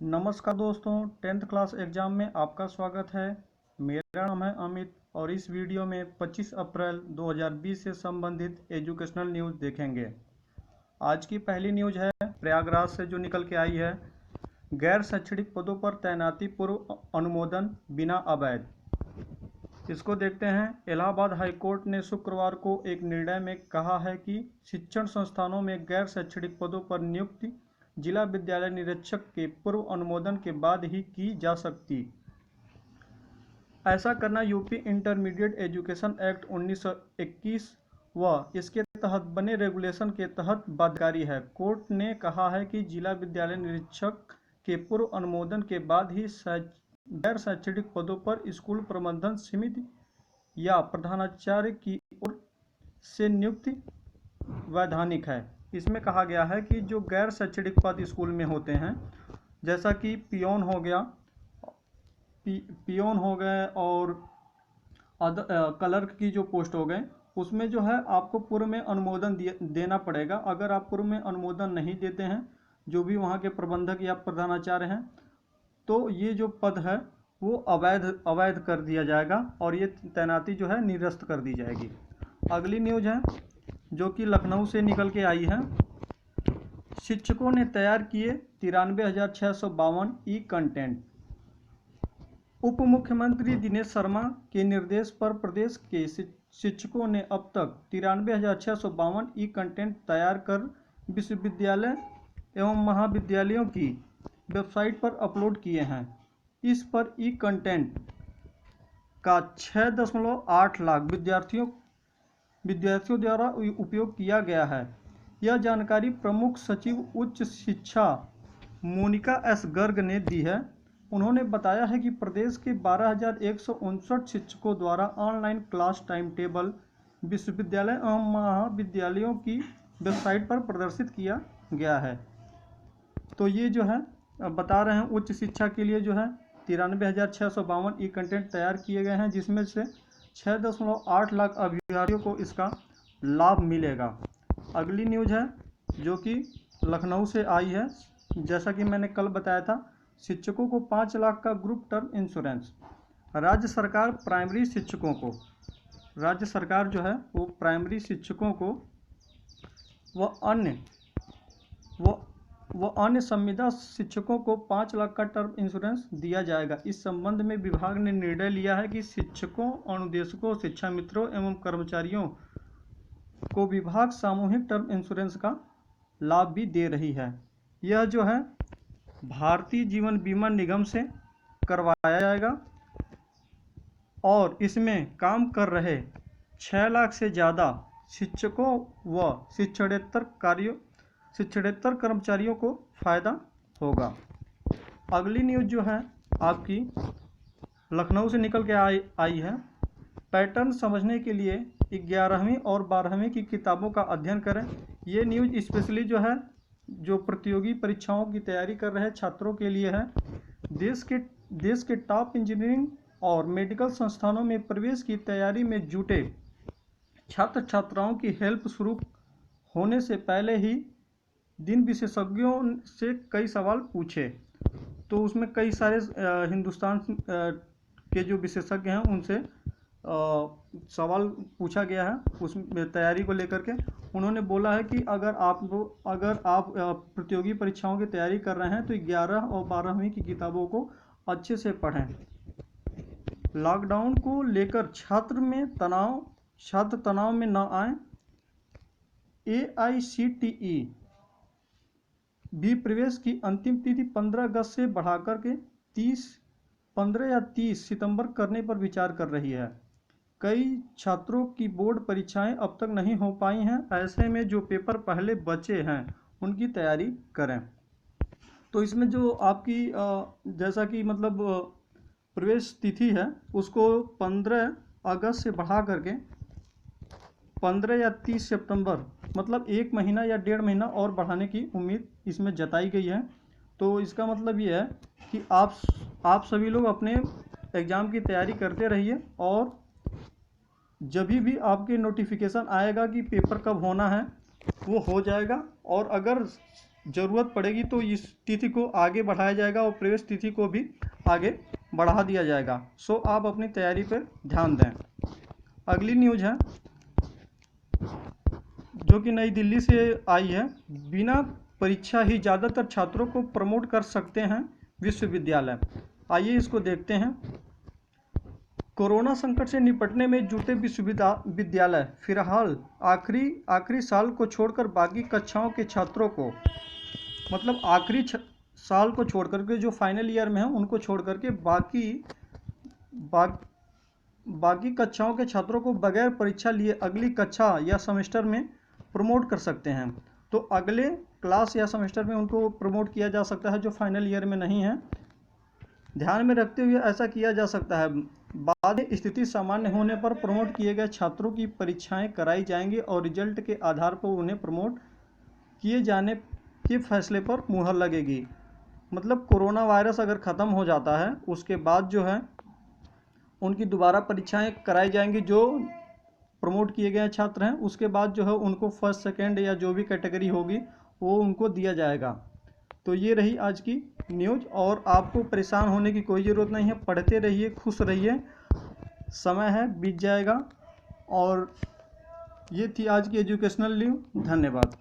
नमस्कार दोस्तों, 10th class exam में आपका स्वागत है। मेरा नाम है अमित और इस वीडियो में 25 अप्रैल 2020 से संबंधित एजुकेशनल न्यूज़ देखेंगे। आज की पहली न्यूज़ है प्रयागराज से जो निकल के आई है। गैर शैक्षणिक पदों पर तैनाती पूर्व अनुमोदन बिना अवैध। इसको देखते हैं। इलाहाबाद हाईकोर्ट ने शुक्रवार को एक निर्णय में कहा है कि शिक्षण संस्थानों में गैर शैक्षणिक पदों पर नियुक्ति जिला विद्यालय निरीक्षक के पूर्व अनुमोदन के बाद ही की जा सकती। ऐसा करना यूपी इंटरमीडिएट एजुकेशन एक्ट 1921 व इसके तहत बने रेगुलेशन के तहत बाध्यकारी है। कोर्ट ने कहा है कि जिला विद्यालय निरीक्षक के पूर्व अनुमोदन के बाद ही गैर शैक्षणिक पदों पर स्कूल प्रबंधन समिति या प्रधानाचार्य की ओर से नियुक्ति वैधानिक है। इसमें कहा गया है कि जो गैर शैक्षणिक पद स्कूल में होते हैं, जैसा कि पियोन हो गया, पियोन हो गए और क्लर्क की जो पोस्ट हो गए, उसमें जो है आपको पूर्व में अनुमोदन देना पड़ेगा। अगर आप पूर्व में अनुमोदन नहीं देते हैं, जो भी वहाँ के प्रबंधक या प्रधानाचार्य हैं, तो ये जो पद है वो अवैध कर दिया जाएगा और ये तैनाती जो है निरस्त कर दी जाएगी। अगली न्यूज़ है जो कि लखनऊ से निकल के आई है। शिक्षकों ने तैयार किए 93,652 ई कंटेंट। उप मुख्यमंत्री दिनेश शर्मा के निर्देश पर प्रदेश के शिक्षकों ने अब तक 93,652 ई कंटेंट तैयार कर विश्वविद्यालय एवं महाविद्यालयों की वेबसाइट पर अपलोड किए हैं। इस पर ई कंटेंट का 6.8 लाख विद्यार्थियों द्वारा उपयोग किया गया है। यह जानकारी प्रमुख सचिव उच्च शिक्षा मोनिका एस गर्ग ने दी है। उन्होंने बताया है कि प्रदेश के 12,159 शिक्षकों द्वारा ऑनलाइन क्लास टाइम टेबल विश्वविद्यालय एवं महाविद्यालयों की वेबसाइट पर प्रदर्शित किया गया है। तो ये जो है बता रहे हैं, उच्च शिक्षा के लिए जो है 93,652 ई कंटेंट तैयार किए गए हैं, जिसमें से 6.8 लाख अभ्यर्थियों को इसका लाभ मिलेगा। अगली न्यूज़ है जो कि लखनऊ से आई है। जैसा कि मैंने कल बताया था, शिक्षकों को 5 लाख का ग्रुप टर्म इंश्योरेंस। राज्य सरकार जो है वो प्राइमरी शिक्षकों को व अन्य संविदा शिक्षकों को 5 लाख का टर्म इंश्योरेंस दिया जाएगा। इस संबंध में विभाग ने निर्णय लिया है कि शिक्षकों, अनुदेशकों, शिक्षा मित्रों एवं कर्मचारियों को विभाग सामूहिक टर्म इंश्योरेंस का लाभ भी दे रही है। यह जो है भारतीय जीवन बीमा निगम से करवाया जाएगा और इसमें काम कर रहे 6 लाख से ज़्यादा शिक्षकों व शिक्षणेतर कर्मचारियों को फ़ायदा होगा। अगली न्यूज़ जो है आपकी लखनऊ से निकल के आई है। पैटर्न समझने के लिए 11वीं और 12वीं की किताबों का अध्ययन करें। ये न्यूज़ स्पेशली जो है जो प्रतियोगी परीक्षाओं की तैयारी कर रहे छात्रों के लिए है। देश के टॉप इंजीनियरिंग और मेडिकल संस्थानों में प्रवेश की तैयारी में जुटे छात्र छात्राओं की हेल्प शुरू होने से पहले ही दिन विशेषज्ञों से कई सवाल पूछे। तो उसमें कई सारे हिंदुस्तान के जो विशेषज्ञ हैं उनसे सवाल पूछा गया है उसमें तैयारी को लेकर के। उन्होंने बोला है कि अगर आप प्रतियोगी परीक्षाओं की तैयारी कर रहे हैं तो 11 और 12वीं की किताबों को अच्छे से पढ़ें। लॉकडाउन को लेकर छात्र तनाव में न आए। AICTE भी प्रवेश की अंतिम तिथि 15 अगस्त से बढ़ाकर के 15 या 30 सितंबर करने पर विचार कर रही है। कई छात्रों की बोर्ड परीक्षाएं अब तक नहीं हो पाई हैं। ऐसे में जो पेपर पहले बचे हैं उनकी तैयारी करें। तो इसमें जो आपकी जैसा कि मतलब प्रवेश तिथि है उसको 15 अगस्त से बढ़ा करके 15 या 30 सितंबर, मतलब 1 महीना या 1.5 महीना और बढ़ाने की उम्मीद इसमें जताई गई है। तो इसका मतलब ये है कि आप सभी लोग अपने एग्ज़ाम की तैयारी करते रहिए और जब भी आपके नोटिफिकेशन आएगा कि पेपर कब होना है वो हो जाएगा। और अगर ज़रूरत पड़ेगी तो इस तिथि को आगे बढ़ाया जाएगा और प्रवेश तिथि को भी आगे बढ़ा दिया जाएगा। सो आप अपनी तैयारी पर ध्यान दें। अगली न्यूज़ है जो कि नई दिल्ली से आई है। बिना परीक्षा ही ज़्यादातर छात्रों को प्रमोट कर सकते हैं विश्वविद्यालय। आइए इसको देखते हैं। कोरोना संकट से निपटने में जुटे विश्वविद्यालय फिलहाल आखिरी साल को छोड़कर बाकी कक्षाओं के छात्रों को, मतलब आखिरी साल को छोड़ करके जो फाइनल ईयर में है उनको छोड़ करके बाकी कक्षाओं के छात्रों को बगैर परीक्षा लिए अगली कक्षा या सेमेस्टर में प्रमोट कर सकते हैं। तो अगले क्लास या सेमेस्टर में उनको प्रमोट किया जा सकता है जो फाइनल ईयर में नहीं है। ध्यान में रखते हुए ऐसा किया जा सकता है। बाद में स्थिति सामान्य होने पर प्रमोट किए गए छात्रों की परीक्षाएं कराई जाएंगी और रिजल्ट के आधार पर उन्हें प्रमोट किए जाने के फैसले पर मुहर लगेगी। मतलब कोरोना वायरस अगर ख़त्म हो जाता है उसके बाद जो है उनकी दोबारा परीक्षाएं कराई जाएंगी। जो प्रमोट किए गए छात्र हैं उसके बाद जो है उनको फर्स्ट सेकंड या जो भी कैटेगरी होगी वो उनको दिया जाएगा। तो ये रही आज की न्यूज़ और आपको परेशान होने की कोई ज़रूरत नहीं है। पढ़ते रहिए, खुश रहिए, समय है बीत जाएगा। और ये थी आज की एजुकेशनल न्यूज़। धन्यवाद।